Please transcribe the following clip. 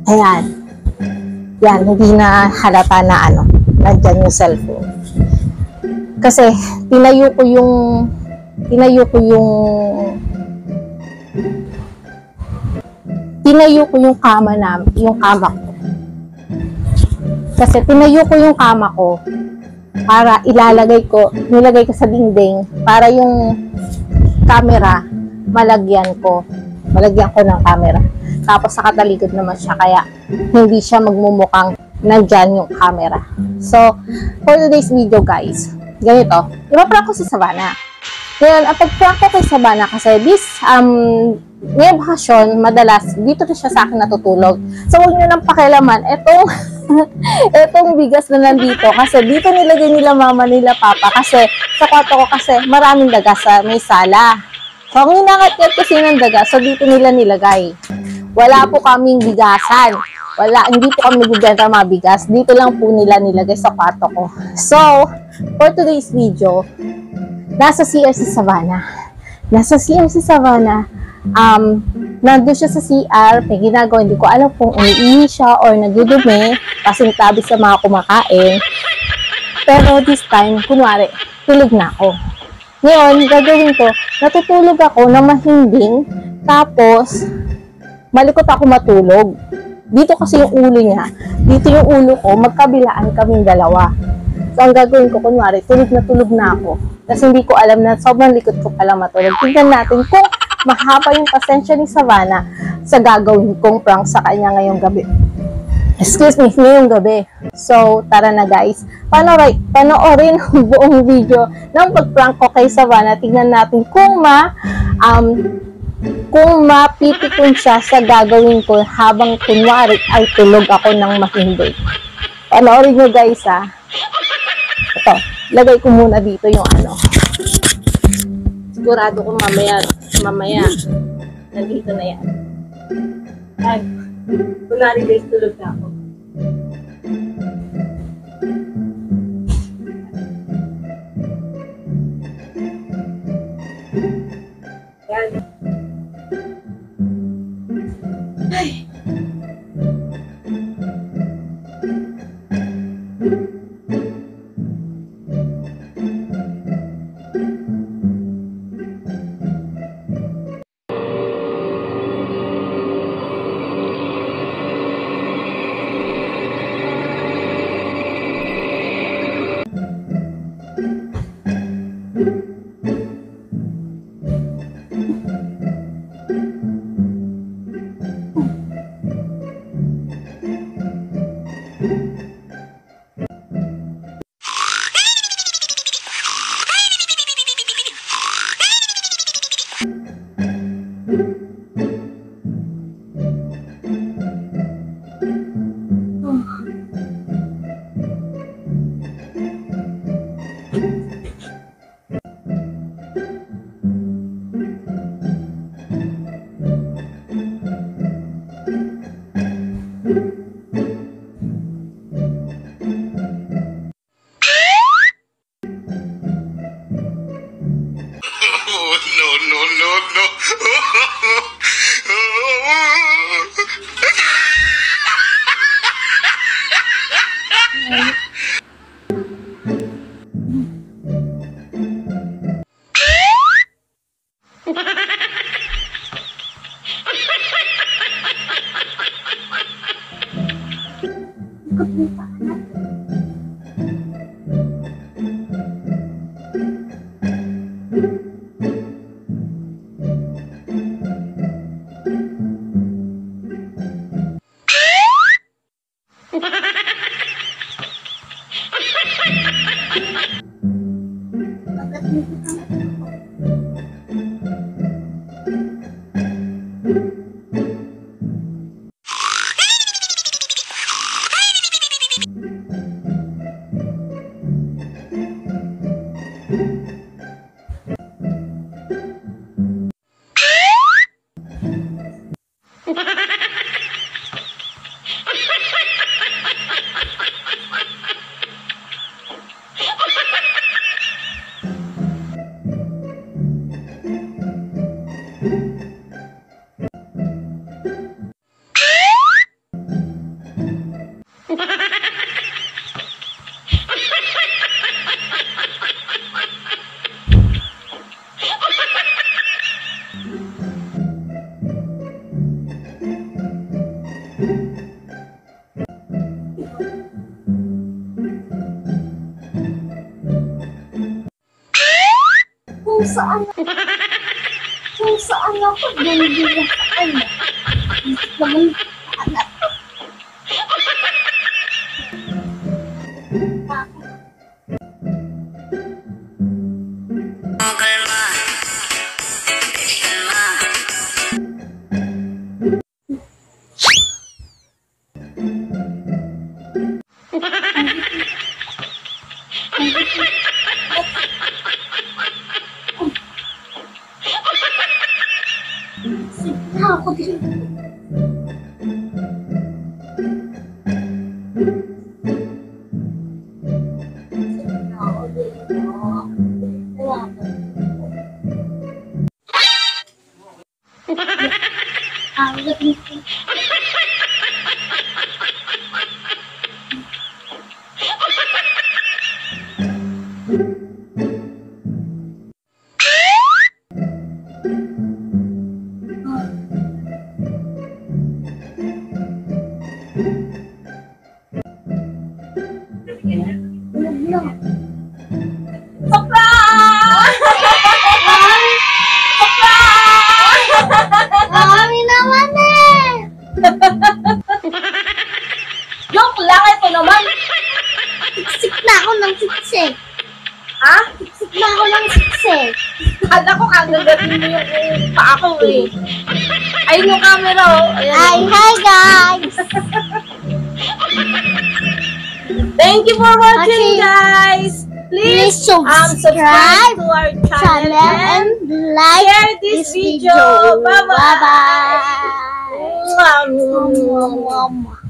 Ayan. Yan, hindi na halata na nandyan yung cellphone. Kasi, tinayo ko yung kama ko. Kasi tinayo ko yung kama ko para nilagay ko sa dingding para yung camera malagyan ko ng camera. Tapos nakatalikod naman siya kaya hindi siya magmumukhang nandyan yung camera. So, for today's video guys, ganito, ipaprank ko si Savannah. Ngayon, ang pag-prank ko kay Savannah kasi ngayong bakasyon, madalas, dito na siya sa akin natutulog. So, huwag nyo nang pakialaman, etong bigas na nandito, kasi dito nilagay nila mama, nila papa, kasi sa kwarto ko kasi maraming daga sa may sala. So, ang inangat-ngat kasi ng daga, so dito nila nilagay. Wala po kaming bigasan. Hindi po kami nagbibenta mga bigas. Dito lang po nila nilagay sa kwarto ko. So, for today's video, nasa CR si Savannah. Nandun siya sa CR, may ginagawa, hindi ko alam kung umiihi siya or nagdudumi kasi nagtabi sa mga kumakain. Pero this time, kunwari, tulog na ako. Ngayon, gagawin ko, natutulog ako na mahimbing, tapos, malikot ako matulog. Dito kasi yung ulo niya, dito yung ulo ko, magkabilaan kaming dalawa. So, ang gagawin ko, kunwari, tulog na ako. Kasi hindi ko alam na sobrang likod ko pala matulog. Tignan natin kung mahaba yung pasensya ni Savannah sa gagawin kong prank sa kanya ngayong gabi. Ngayong gabi. So, tara na guys. Panoorin ang buong video ng pag-prank ko kay Savannah. Tignan natin kung mapipikon siya sa gagawin ko habang kunwari ay tulog ako ng mahimbing. Panoorin nyo guys ha. Ito, lagay ko muna dito yung sigurado ko mamaya nandito na yan. Ay, kunwari guys, tulog na ako. Yan. Ay. saan kung saan ako, doon din saan. Naman, anak. Sige ako din. Mami naman eh! Joke lang ito naman. Siksik na ako ng siksik. Ha? Siksik na ako ng siksik. Kala ko kagagatin mo yung paa ko eh. Ayun yung camera oh. Ayan. Hi, hi guys! Thank you for watching, Okay. guys. Please Subscribe subscribe to our channel channel and and like share this video. Bye-bye. Bye-bye. Mwah. Mwah, mwah, mwah.